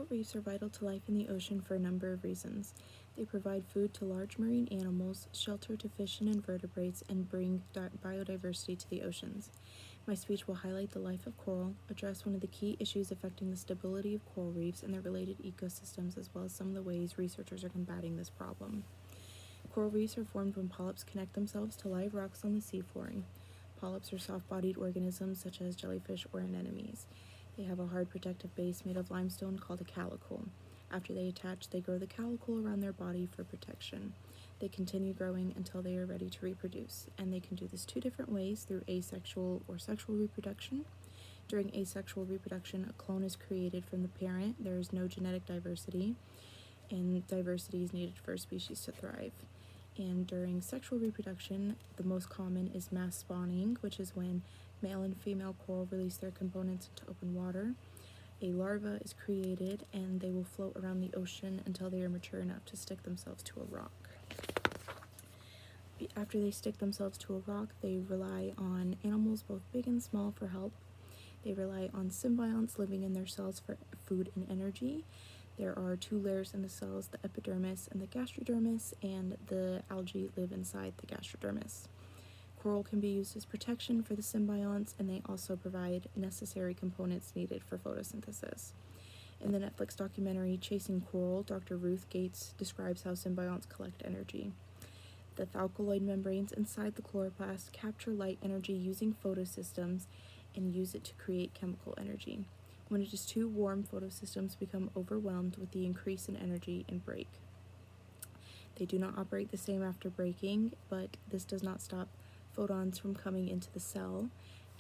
Coral reefs are vital to life in the ocean for a number of reasons. They provide food to large marine animals, shelter to fish and invertebrates, and bring biodiversity to the oceans. My speech will highlight the life of coral, address one of the key issues affecting the stability of coral reefs and their related ecosystems, as well as some of the ways researchers are combating this problem. Coral reefs are formed when polyps connect themselves to live rocks on the seaflooring. Polyps are soft-bodied organisms such as jellyfish or anemones. They have a hard protective base made of limestone called a calicle. After they attach, they grow the calicle around their body for protection. They continue growing until they are ready to reproduce, and they can do this two different ways, through asexual or sexual reproduction. During asexual reproduction, a clone is created from the parent. There is no genetic diversity, and diversity is needed for a species to thrive. And during sexual reproduction, the most common is mass spawning, which is when male and female coral release their components into open water. A larva is created, and they will float around the ocean until they are mature enough to stick themselves to a rock. After they stick themselves to a rock, they rely on animals, both big and small, for help. They rely on symbionts living in their cells for food and energy. There are two layers in the cells, the epidermis and the gastrodermis, and the algae live inside the gastrodermis. Coral can be used as protection for the symbionts, and they also provide necessary components needed for photosynthesis. In the Netflix documentary Chasing Coral, Dr. Ruth Gates describes how symbionts collect energy. The thalcaloid membranes inside the chloroplast capture light energy using photosystems and use it to create chemical energy. When it is too warm, photosystems become overwhelmed with the increase in energy and break. They do not operate the same after breaking, but this does not stop photons from coming into the cell,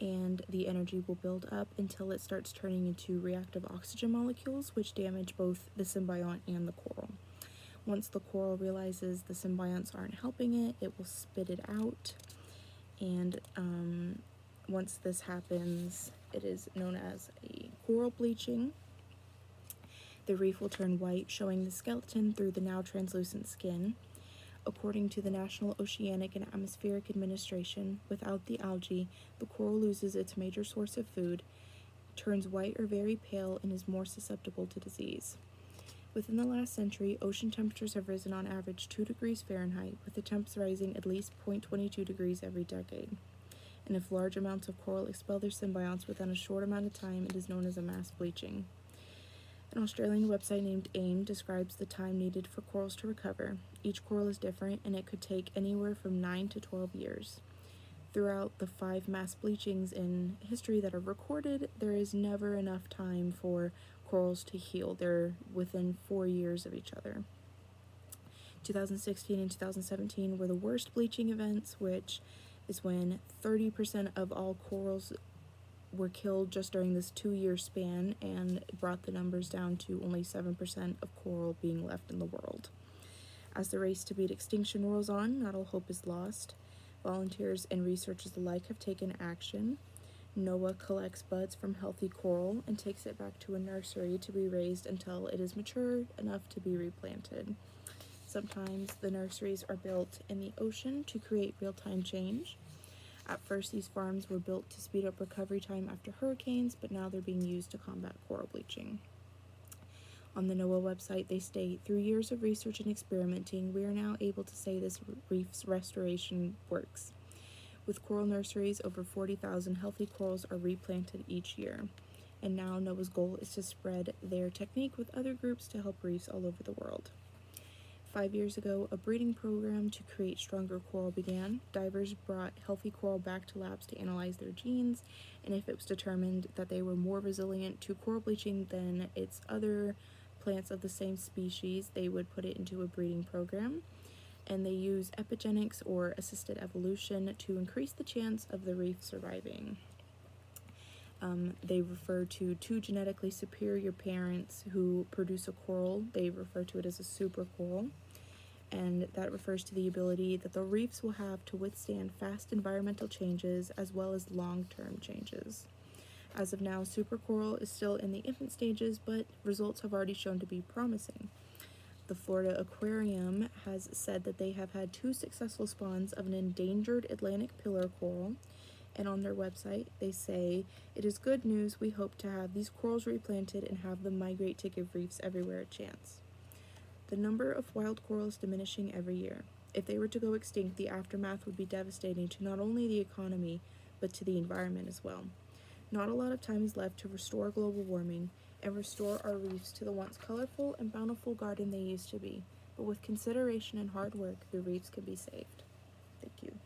and the energy will build up until it starts turning into reactive oxygen molecules, which damage both the symbiont and the coral. Once the coral realizes the symbionts aren't helping it, it will spit it out, and once this happens, it is known as a coral bleaching. The reef will turn white, showing the skeleton through the now translucent skin. According to the National Oceanic and Atmospheric Administration, without the algae, the coral loses its major source of food, turns white or very pale, and is more susceptible to disease. Within the last century, ocean temperatures have risen on average 2 degrees Fahrenheit, with the temps rising at least 0.22 degrees every decade. And if large amounts of coral expel their symbionts within a short amount of time, it is known as a mass bleaching. An Australian website named AIM describes the time needed for corals to recover. Each coral is different, and it could take anywhere from 9 to 12 years. Throughout the 5 mass bleachings in history that are recorded, there is never enough time for corals to heal. They're within 4 years of each other. 2016 and 2017 were the worst bleaching events, which is when 30% of all corals were killed just during this 2-year span, and brought the numbers down to only 7% of coral being left in the world. As the race to beat extinction rolls on, not all hope is lost. Volunteers and researchers alike have taken action. NOAA collects buds from healthy coral and takes it back to a nursery to be raised until it is mature enough to be replanted. Sometimes the nurseries are built in the ocean to create real-time change. At first, these farms were built to speed up recovery time after hurricanes, but now they're being used to combat coral bleaching. On the NOAA website, they state, through years of research and experimenting, we are now able to say this reef's restoration works. With coral nurseries, over 40,000 healthy corals are replanted each year. And now NOAA's goal is to spread their technique with other groups to help reefs all over the world. 5 years ago, a breeding program to create stronger coral began. Divers brought healthy coral back to labs to analyze their genes, and if it was determined that they were more resilient to coral bleaching than its other plants of the same species, they would put it into a breeding program. And they use epigenetics, or assisted evolution, to increase the chance of the reef surviving. They refer to 2 genetically superior parents who produce a coral. They refer to it as a super coral, and that refers to the ability that the reefs will have to withstand fast environmental changes as well as long-term changes. As of now, super coral is still in the infant stages, but results have already shown to be promising. The Florida Aquarium has said that they have had 2 successful spawns of an endangered Atlantic pillar coral, And on their website, they say, "It is good news. We hope to have these corals replanted and have them migrate to give reefs everywhere a chance." The number of wild coral is diminishing every year. If they were to go extinct, the aftermath would be devastating to not only the economy, but to the environment as well. Not a lot of time is left to restore global warming and restore our reefs to the once colorful and bountiful garden they used to be. But with consideration and hard work, the reefs can be saved. Thank you.